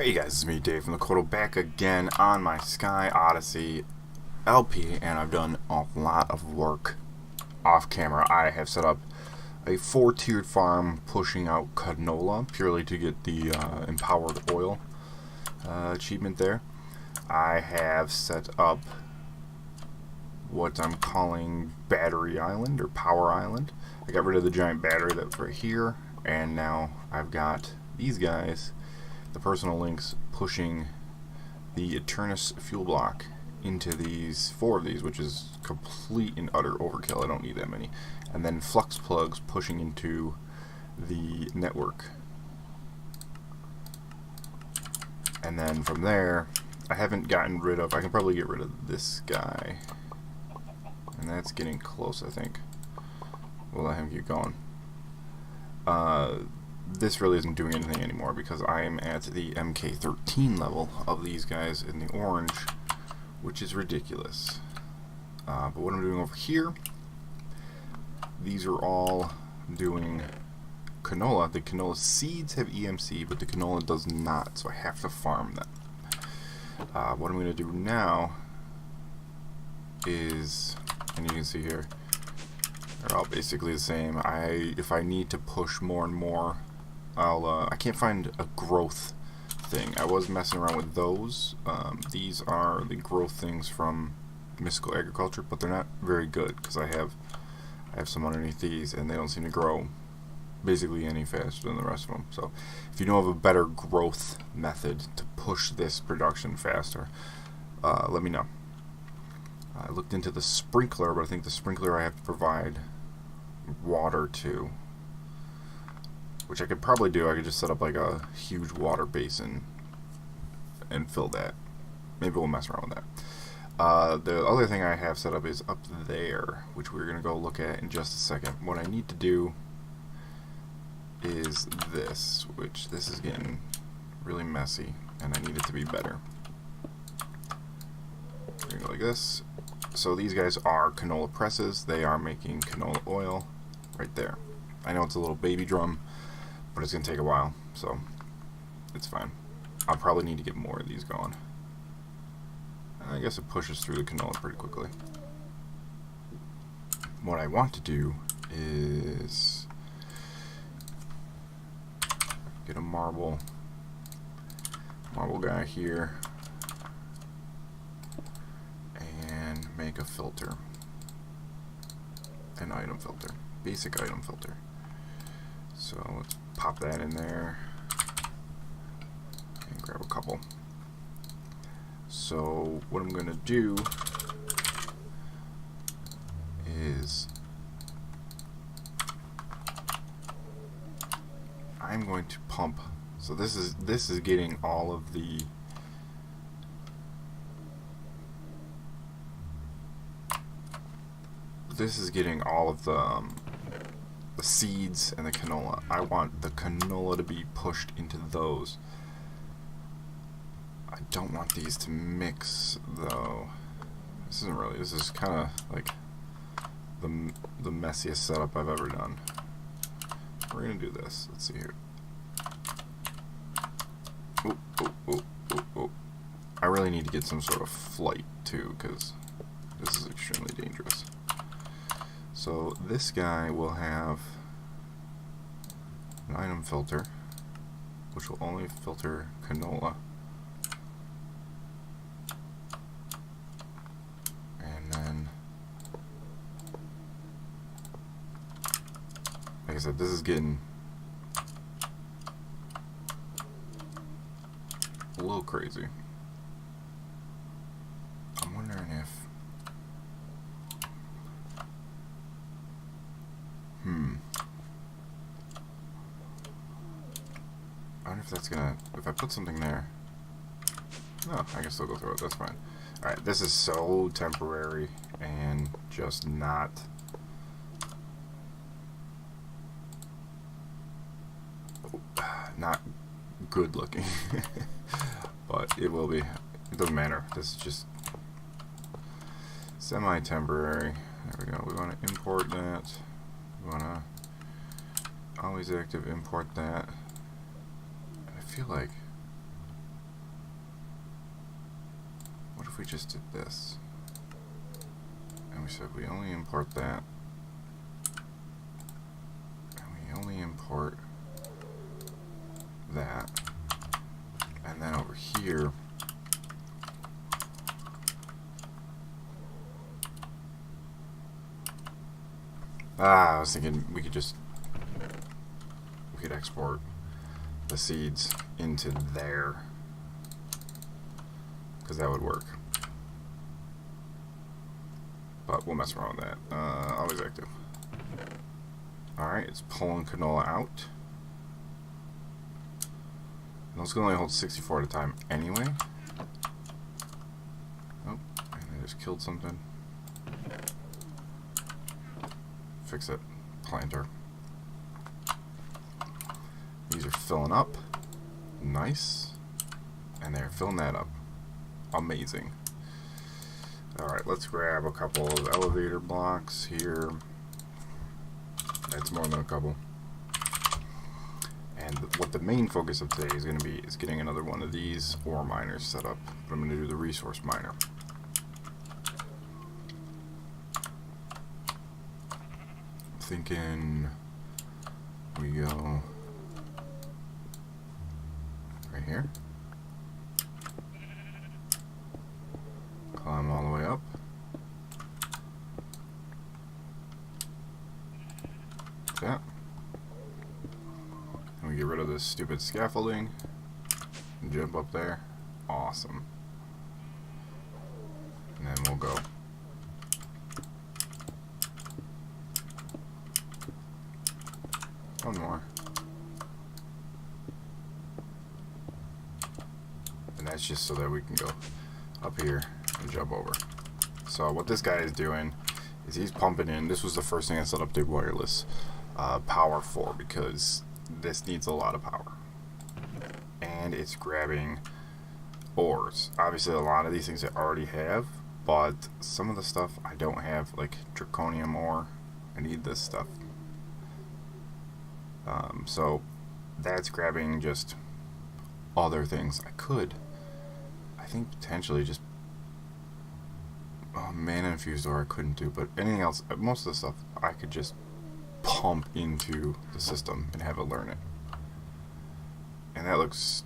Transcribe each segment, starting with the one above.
Hey guys, it's me Dave from the Kodo back again on my Sky Odyssey LP, and I've done a lot of work off camera. I have set up a 4-tiered farm pushing out canola purely to get the empowered oil achievement there. I have set up what I'm calling Battery Island or Power Island. I got rid of the giant battery that's right here, and now I've got these guys, the personal links, pushing the Eternus fuel block into these 4 of these, which is complete and utter overkill. I don't need that many. And then flux plugs pushing into the network. And then from there, I haven't gotten rid of, I can probably get rid of this guy. And that's getting close, I think. We'll let him keep going. This really isn't doing anything anymore because I am at the MK13 level of these guys in the orange, which is ridiculous. But what I'm doing over here, these are all doing canola. The canola seeds have EMC, but the canola does not, so I have to farm them. What I'm going to do now is, and you can see here, they're all basically the same. If I need to push more and more, I can't find a growth thing. I was messing around with those. These are the growth things from Mystical Agriculture, but they're not very good because I have some underneath these, and they don't seem to grow basically any faster than the rest of them. So if you know of a better growth method to push this production faster, let me know. I looked into the sprinkler, but I think the sprinkler I have to provide water to, which I could probably do. I could just set up like a huge water basin and fill that. Maybe we'll mess around with that. The other thing I have set up is up there, which we're going to go look at in just a second. What I need to do is this, which this is getting really messy, and I need it to be better. We're going to go like this. So these guys are Canola Presses. They are making canola oil right there. I know it's a little baby drum, but it's going to take a while, so it's fine. I'll probably need to get more of these going. I guess it pushes through the canola pretty quickly. What I want to do is get a marble guy here and make a filter, an item filter, basic item filter. So let's pop that in there and grab a couple. So what I'm going to do is I'm going to pump. So this is getting all of the the seeds and the canola. I want the canola to be pushed into those. I don't want these to mix though. This is kind of like the messiest setup I've ever done. We're gonna do this. Let's see here. Oh. I really need to get some sort of flight too, because this is extremely dangerous. So this guy will have an item filter, which will only filter canola. And then, like I said, this is getting a little crazy. I'm wondering if I wonder if that's gonna, if I put something there. No, I can still go through it, that's fine. Alright, this is so temporary and just not good looking. But it will be. It doesn't matter. This is just semi-temporary. There we go. We want to import that. We want to always active import that. I feel like we just did this? And we said we only import that. And we only import that. And then over here, I was thinking we could export the seeds into there, because that would work. But we'll mess around with that. Always active. Alright, it's pulling canola out. And those can only hold 64 at a time anyway. Oh, and I just killed something. Fix it. Planter. These are filling up. Nice. And they're filling that up. Amazing. Alright, let's grab a couple of elevator blocks here. That's more than a couple. And what the main focus of today is going to be is getting another one of these ore miners set up. But I'm going to do the resource miner. Thinking we go right here, climb all the way up, like that, and we get rid of this stupid scaffolding and jump up there. Awesome. And then we'll go one more. And that's just so that we can go up here and jump over. So what this guy is doing is he's pumping in. This was the first thing I set up the wireless power for, because this needs a lot of power. And it's grabbing ores. Obviously a lot of these things I already have, but some of the stuff I don't have, like draconium ore. I need this stuff. So that's grabbing just other things. I think potentially just mana infused ore I couldn't do, but anything else, most of the stuff I could just pump into the system and have it learn it. And that looks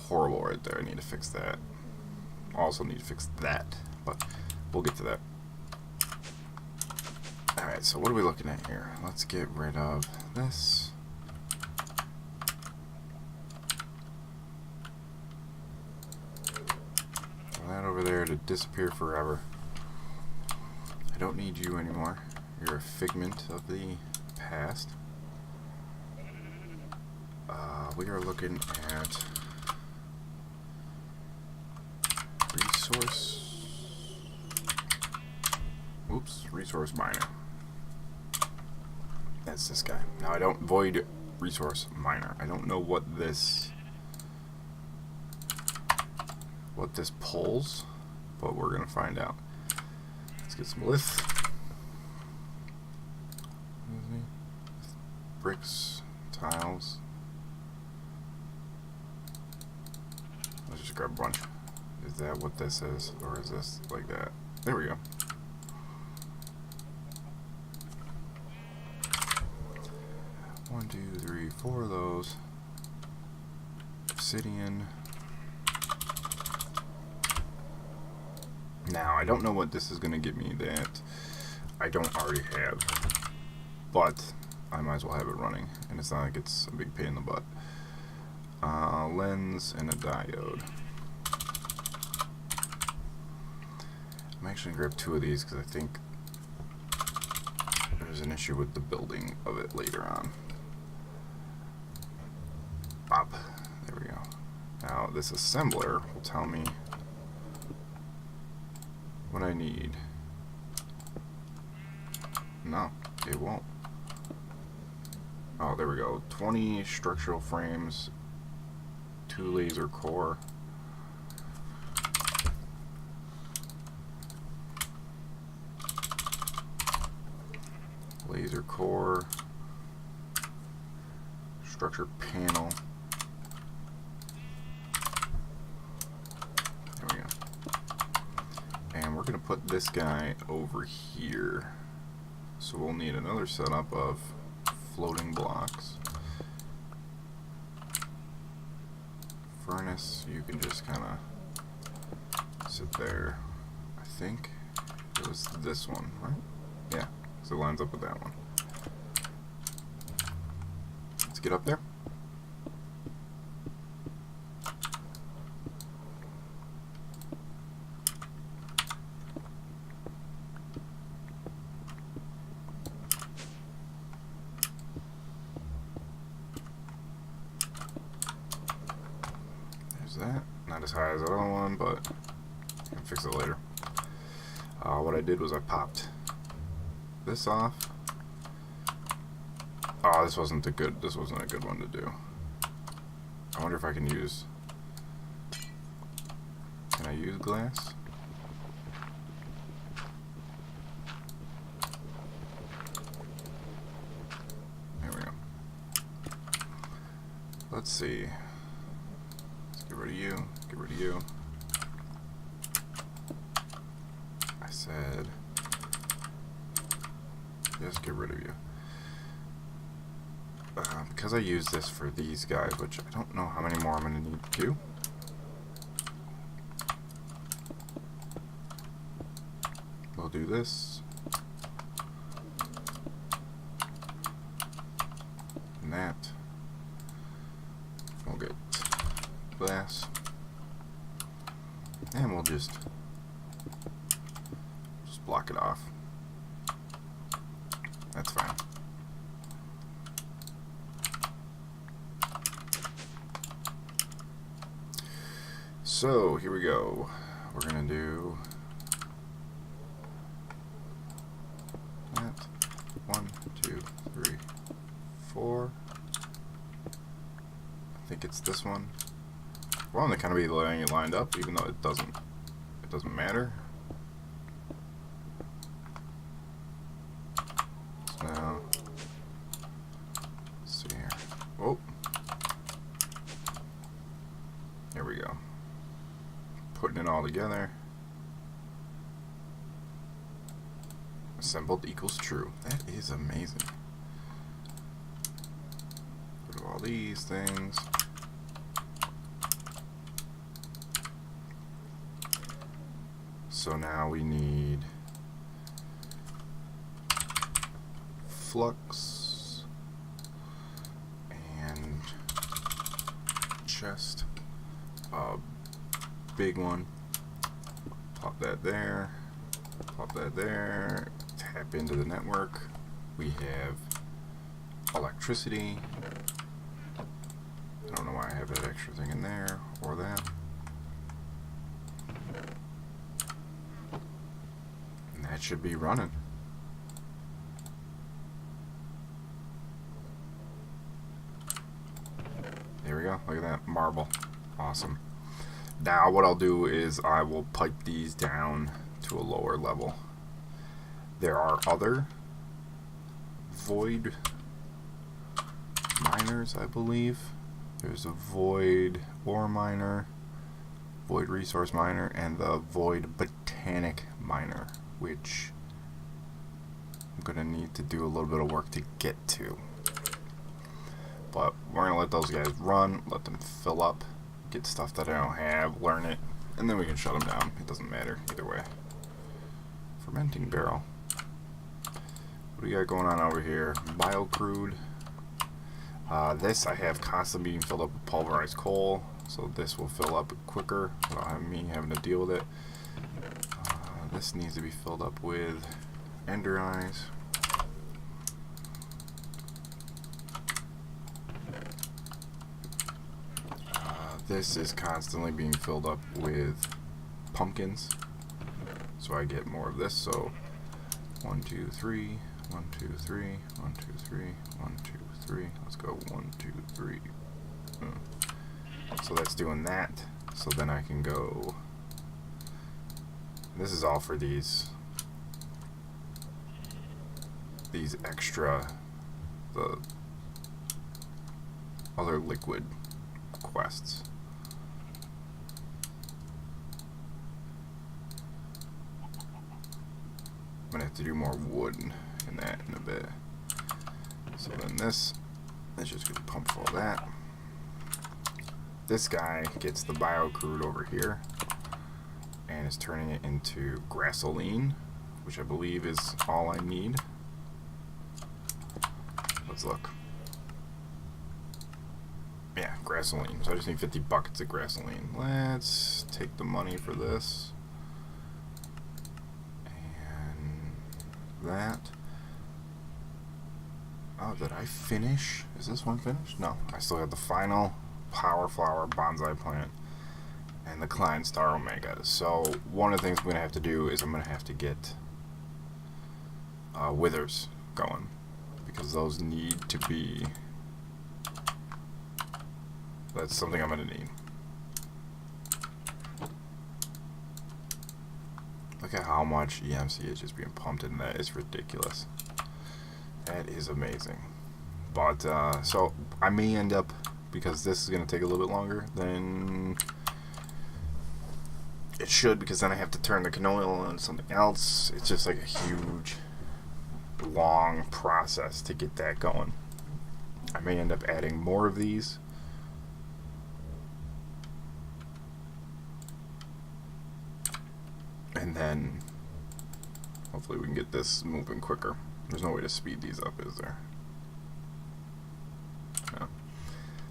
horrible right there. I need to fix that. Also need to fix that, but we'll get to that. Alright, so what are we looking at here? Let's get rid of this. That over there to disappear forever. I don't need you anymore. You're a figment of the past. We are looking at resource miner. That's this guy. Now I don't void resource miner. I don't know what this pulls, but we're gonna find out. Let's get some lith. Bricks, tiles. Let's just grab a bunch. Is that what this is, or is this like that? There we go. One, two, three, four of those. Obsidian. Now, I don't know what this is going to get me that I don't already have, but I might as well have it running, and it's not like it's a big pain in the butt. Lens and a diode. I'm actually going to grab two of these because I think there's an issue with the building of it later on. Bop. There we go. Now, this assembler will tell me what I need. No, it won't. Oh, there we go. 20 structural frames, 2 laser core. Laser core, structure panel. There we go. this guy over here. So we'll need another setup of floating blocks. Furnace, you can just kind of sit there. I think it was this one, right? Yeah, so it lines up with that one. Let's get up there. That. Not as high as the other one, but I can fix it later. What I did was I popped this off. Oh, this wasn't a good one to do. I wonder if I can use. Can I use glass? There we go. Let's see. Get rid of you. Get rid of you. I said, just get rid of you. Because I use this for these guys, which I don't know how many more I'm going to need to do. We'll do this. And that. We'll get glass, and we'll just block it off. That's fine. So here we go. We're gonna do that. 1, 2, 3, 4. I think it's this one. Well, they kind of be lined up, even though it doesn't matter. So now, let's see here. Oh, there we go. Putting it all together. Assembled equals true. That is amazing. Rid of all these things. So now we need flux and chest, a big one. Pop that there, pop that there, tap into the network. We have electricity. I don't know why I have that extra thing in there or that. That should be running. There we go. Look at that marble. Awesome. Now what I'll do is I will pipe these down to a lower level. There are other void miners, I believe. There's a void ore miner, void resource miner, and the void botanic miner, which I'm going to need to do a little bit of work to get to. But we're going to let those guys run, let them fill up, get stuff that I don't have, learn it, and then we can shut them down. It doesn't matter either way. Fermenting barrel. What do we got going on over here? Biocrude. This I have constantly being filled up with pulverized coal, so this will fill up quicker without me having to deal with it. This needs to be filled up with ender eyes. This is constantly being filled up with pumpkins, so I get more of this. So 1, 2, 3, 1, 2, 3, 1, 2, 3, 1, 2, 3. Let's go 1, 2, 3. So that's doing that. So then I can go. This is all for these extra, the other liquid quests. going to have to do more wood in that in a bit. So then this is just going to pump full of that. This guy gets the bio crude over here and is turning it into gasoline, which I believe is all I need. Let's look. Yeah, gasoline. So I just need 50 buckets of gasoline. Let's take the money for this. And that. Oh, did I finish? Is this one finished? No. I still have the final Power Flower Bonsai plant and the Klein Star Omega. So one of the things I'm going to have to do is I'm going to have to get withers going, because those need to be, that's something I'm going to need. Look at how much EMC is just being pumped in that. It's ridiculous. That is amazing. But so I may end up, because this is going to take a little bit longer than it should, because then I have to turn the canola into something else. It's just like a huge, long process to get that going. I may end up adding more of these. And then hopefully we can get this moving quicker. There's no way to speed these up, is there? No.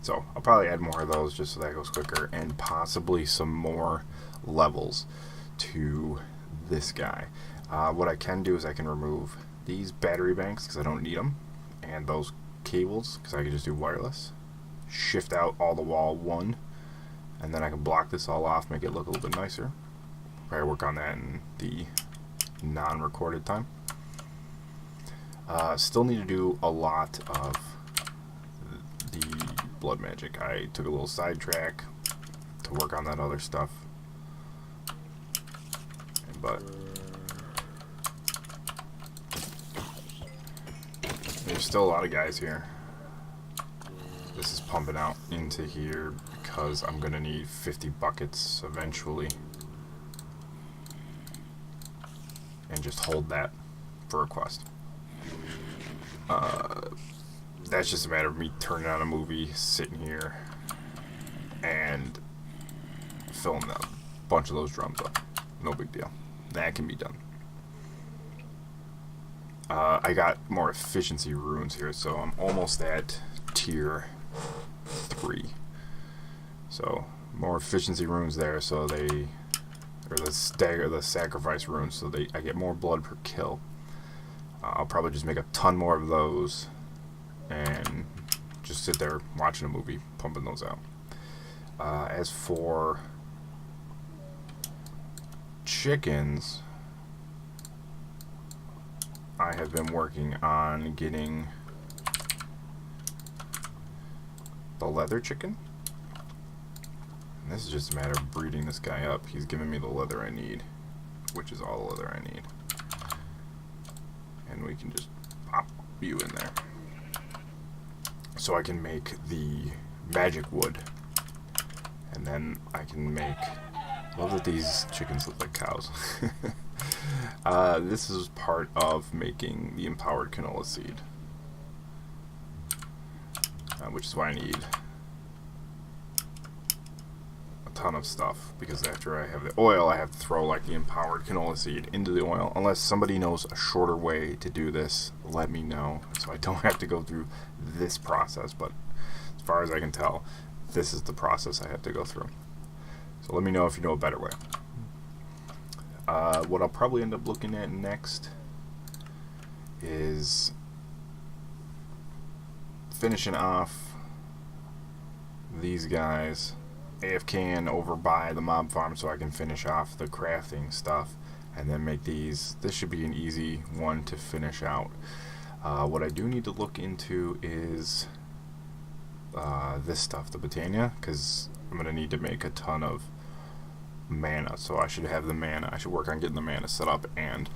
So I'll probably add more of those just so that goes quicker, and possibly some more levels to this guy. What I can do is I can remove these battery banks because I don't need them, and those cables because I can just do wireless. Shift out all the wall 1, and then I can block this all off, make it look a little bit nicer. Probably work on that in the non-recorded time. Still need to do a lot of the blood magic. I took a little sidetrack to work on that other stuff, but there's still a lot of guys here. This is pumping out into here because I'm gonna need 50 buckets eventually, and just hold that for a quest. That's just a matter of me turning on a movie, sitting here, and filling a bunch of those drums up. No big deal. That can be done. I got more efficiency runes here, so I'm almost at tier 3. So more efficiency runes there, so they, or the sacrifice runes, so I get more blood per kill. I'll probably just make a ton more of those and just sit there watching a movie, pumping those out. As for chickens, I have been working on getting the leather chicken. And this is just a matter of breeding this guy up. He's giving me the leather I need, which is all the leather I need. And we can just pop you in there. So I can make the magic wood. And then I can make... Love that these chickens look like cows. This is part of making the empowered canola seed. Which is why I need a ton of stuff, because after I have the oil, I have to throw like the empowered canola seed into the oil. Unless somebody knows a shorter way to do this, let me know, so I don't have to go through this process. But as far as I can tell, this is the process I have to go through. So let me know if you know a better way. What I'll probably end up looking at next is finishing off these guys, AFKing over by the mob farm so I can finish off the crafting stuff and then make these. This should be an easy one to finish out. What I do need to look into is this stuff, the Botania, because I'm going to need to make a ton of mana, so I should have the mana. I should work on getting the mana set up and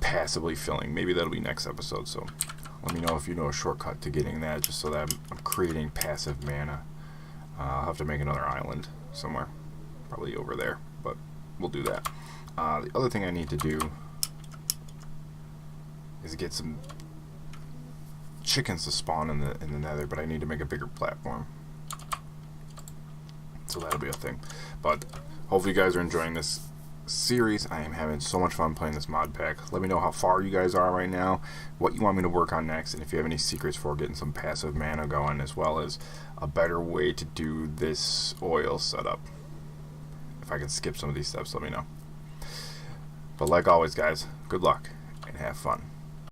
passively filling. Maybe that'll be next episode, so let me know if you know a shortcut to getting that, just so that I'm creating passive mana. I'll have to make another island somewhere, probably over there, but we'll do that. The other thing I need to do is get some chickens to spawn in the nether, but I need to make a bigger platform. So that'll be a thing. But hopefully you guys are enjoying this series. I am having so much fun playing this mod pack. Let me know how far you guys are right now, what you want me to work on next, and if you have any secrets for getting some passive mana going, as well as a better way to do this oil setup. If I can skip some of these steps, let me know. But like always, guys, good luck and have fun.